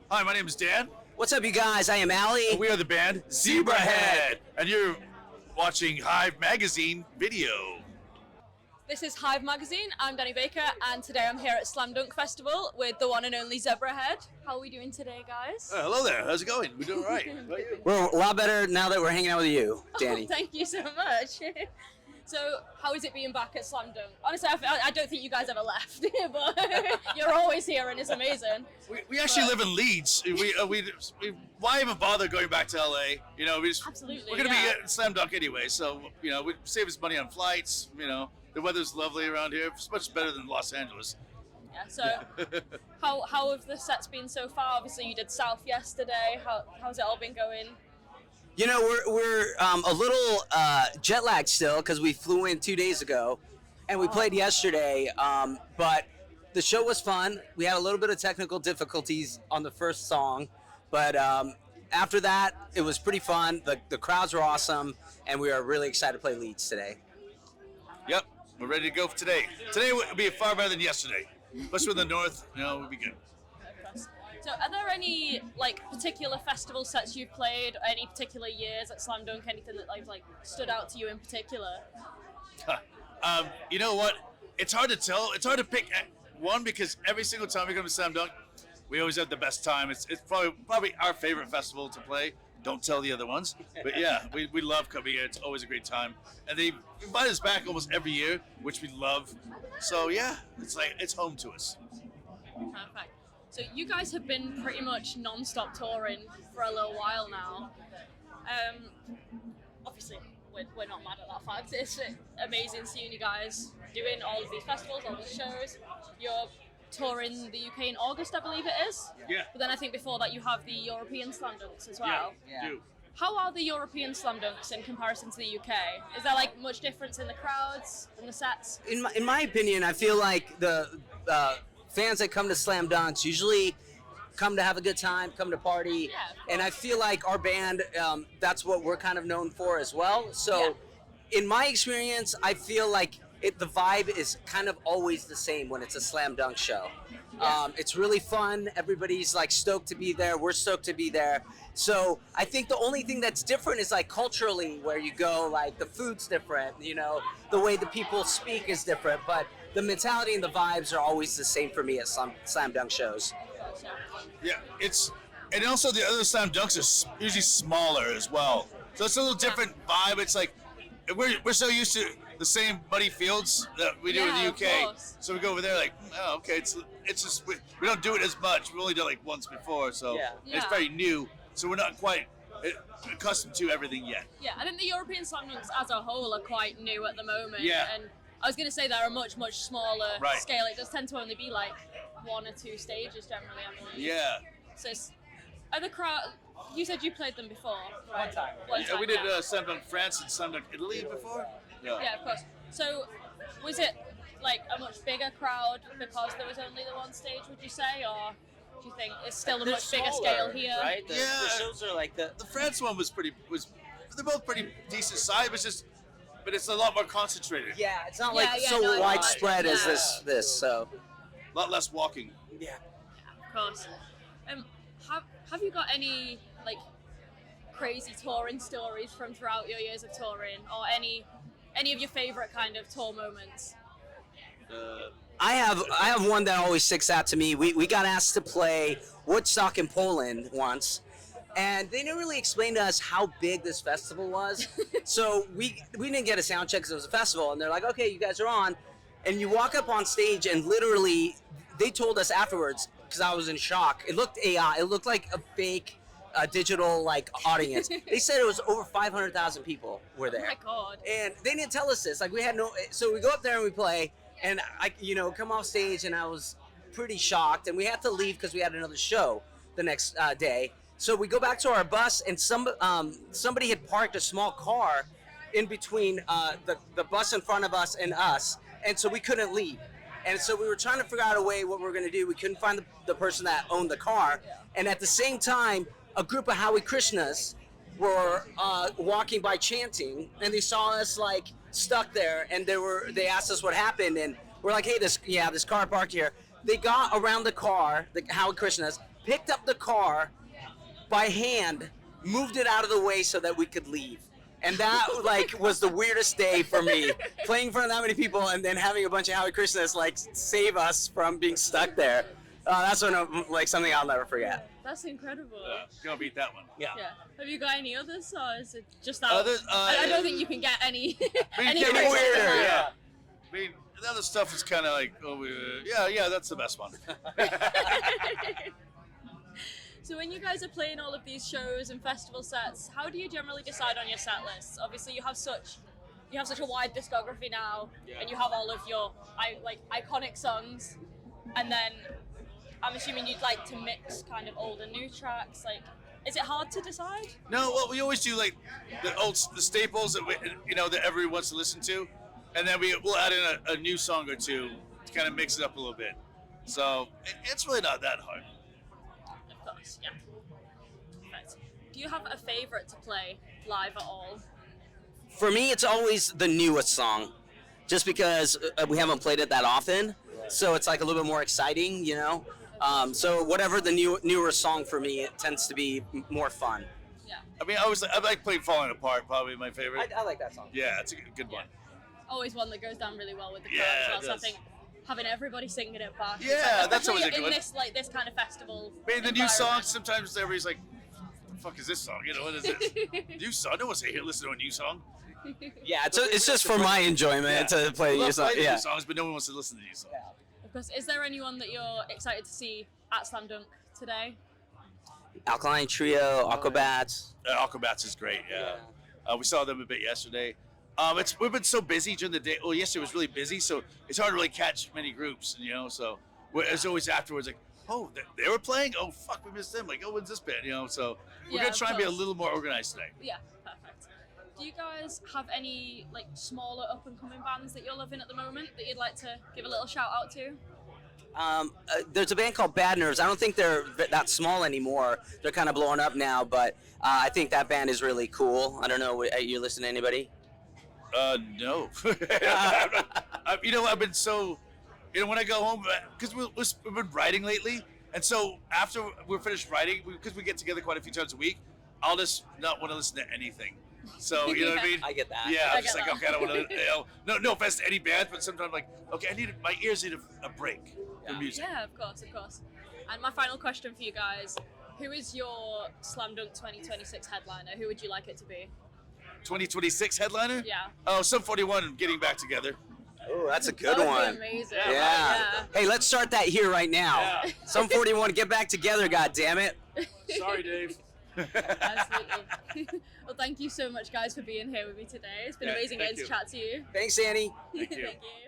Hi, my name is Dan. What's up, you guys? I am Allie. We are the band Zebrahead, and you're watching Hive magazine video. This is Hive magazine. I'm Danny Baker, and today I'm here at Slam Dunk Festival with the one and only Zebrahead. How are we doing today, guys? Hello there. How's it going? We're doing all right. How about you? We're a lot better now that we're hanging out with you, Danny. Oh, thank you so much. So, how is it being back at Slam Dunk? Honestly, I don't think you guys ever left, but you're always here, and it's amazing. We actually live in Leeds. Why even bother going back to LA? You know, Absolutely, we're gonna be at Slam Dunk anyway, so we save us money on flights. You know, the weather's lovely around here. It's much better than Los Angeles. Yeah. So, how have the sets been so far? Obviously, you did South yesterday. How's it all been going? You know, we're a little jet lagged still because we flew in 2 days ago, and we played yesterday. But the show was fun. We had a little bit of technical difficulties on the first song, but after that, it was pretty fun. The crowds were awesome, and we are really excited to play Leeds today. Yep, we're ready to go for today. Today will be far better than yesterday. Especially in the north, we'll be good. So, are there any particular festival sets you've played, or any particular years at Slam Dunk? Anything that stood out to you in particular? You know what? It's hard to tell. It's hard to pick one because every single time we come to Slam Dunk, we always have the best time. It's probably our favorite festival to play. Don't tell the other ones, but yeah, we love coming here. It's always a great time, and they invite us back almost every year, which we love. So yeah, it's home to us. Perfect. So you guys have been pretty much non-stop touring for a little while now. Obviously, we're not mad at that fact. It's amazing seeing you guys doing all of these festivals, all these shows. You're touring the UK in August, I believe it is. Yeah. But then I think before that you have the European Slam Dunks as well. Yeah. Do. How are the European Slam Dunks in comparison to the UK? Is there much difference in the crowds and the sets? In my opinion, I feel like the fans that come to Slam Dunks usually come to have a good time, come to party, and I feel like our band, that's what we're kind of known for as well. So, in my experience, I feel like the vibe is kind of always the same when it's a Slam Dunk show. It's really fun. Everybody's stoked to be there. We're stoked to be there. So I think the only thing that's different is culturally where you go, the food's different, the way the people speak is different, but the mentality and the vibes are always the same for me at Slam Dunk shows. Yeah, and also the other Slam Dunks are usually smaller as well. So it's a little different vibe. It's we're so used to the same muddy fields that we do in the UK. So we go over there okay, it's just we don't do it as much. We only done it once before, so it's very new. So we're not quite accustomed to everything yet. Yeah, I think the European Slam Dunks as a whole are quite new at the moment. Yeah. And I was going to say they're a much, much smaller scale. It does tend to only be one or two stages generally, I believe. Yeah. So are the crowd? You said you played them before, right? One time. We did Slam Dunk France and Slam Dunk Italy before. Yeah, of course. So was it a much bigger crowd because there was only the one stage, would you say, or do you think it's still a much bigger scale here? Right? The shows are the France one they're both pretty decent size, but it's a lot more concentrated. Yeah, it's not so widespread as this. So a lot less walking. Yeah. Of course. Have you got any crazy touring stories from throughout your years of touring, or any of your favorite kind of tour moments? I have one that always sticks out to me. We got asked to play Woodstock in Poland once, and they didn't really explain to us how big this festival was. So we didn't get a sound check because it was a festival, and they're like, okay, you guys are on. And you walk up on stage, and literally, they told us afterwards, because I was in shock, it looked AI, it looked like a fake digital audience. They said it was over 500,000 people were there. Oh my God. And they didn't tell us this. We had so we go up there and we play, and I come off stage, and I was pretty shocked, and we had to leave because we had another show the next day. So we go back to our bus, and somebody had parked a small car in between the bus in front of us and us, and so we couldn't leave. And so we were trying to figure out a way what we were going to do. We couldn't find the person that owned the car, and at the same time, a group of Hare Krishnas were walking by chanting, and they saw us stuck there, and they asked us what happened, and we're like, hey, this car parked here. They got around the car, the Hare Krishnas, picked up the car by hand, moved it out of the way so that we could leave. And that like was the weirdest day for me, playing in front of that many people and then having a bunch of Hare Krishnas like save us from being stuck there. That's like something I'll never forget. That's incredible. Gonna beat that one. Yeah. Yeah. Have you got any others, or is it just that? I I don't think you can get any. any Get crazier weirder, than that. yeah. I mean, the other stuff is kind of like, yeah, that's the best one. So when you guys are playing all of these shows and festival sets, how do you generally decide on your set lists? Obviously, you have such a wide discography now, and you have all of your iconic songs, and then I'm assuming you'd like to mix kind of old and new tracks. Like, is it hard to decide? No, well, we always do like the staples that that everyone wants to listen to, and then we'll add in a new song or two to kind of mix it up a little bit. So it's really not that hard. Of course, yeah. Right. Do you have a favorite to play live at all? For me, it's always the newest song, just because we haven't played it that often. So it's like a little bit more exciting, you know. So whatever the newer song for me, it tends to be more fun. Yeah. I mean, I like playing "Falling Apart," probably my favorite. I like that song. Yeah, it's a good one. Always one that goes down really well with the crowd Yeah, as well. it So I does. think having everybody singing it back. Yeah, it's that's always a especially good in one. this kind of festival. I mean, the new environment. songs, sometimes everybody's like, "What the fuck is this song? What is this? New song? No one's here listening to a new song." Yeah, it's just for my enjoyment to play We new love songs. playing Yeah. new songs, but no one wants to listen to new songs. Of course. Is there anyone that you're excited to see at Slam Dunk today? Alkaline Trio, Aquabats. Aquabats is great. Yeah, we saw them a bit yesterday. We've been so busy during the day. Well, yesterday was really busy, so it's hard to really catch many groups, So it's always afterwards like, oh, they were playing. Oh, fuck, we missed them. Like, oh, when's this band? So we're gonna of try and be a course. little more organized today. Yeah, perfect. Do you guys have any like smaller up and coming bands that you're loving at the moment that you'd like to give a little shout out to? There's a band called Bad Nerves. I don't think they're that small anymore. They're kind of blowing up now, but I think that band is really cool. I don't know. You listen to anybody? No. I've been so, when I go home, because we've been writing lately, and so after we're finished writing, because we get together quite a few times a week, I'll just not want to listen to anything. So, you know what I mean? I get that. Yeah, I I'm just get like, that. okay, I don't want to, no offense to any band, but sometimes I'm like, okay, my ears need a break from music. Yeah, of course. And my final question for you guys: who is your Slam Dunk 2026 headliner? Who would you like it to be? 2026 headliner? Yeah. Oh, Sum 41 getting back together. Oh, that's a That good would one. be amazing. Yeah. Hey, let's start that here right now. Yeah. Some 41, get back together, goddammit. Sorry, Dave. Absolutely. Well, thank you so much, guys, for being here with me today. It's been Yeah, amazing thank getting to you. chat to you. Thanks, Annie. Thank you. Thank you.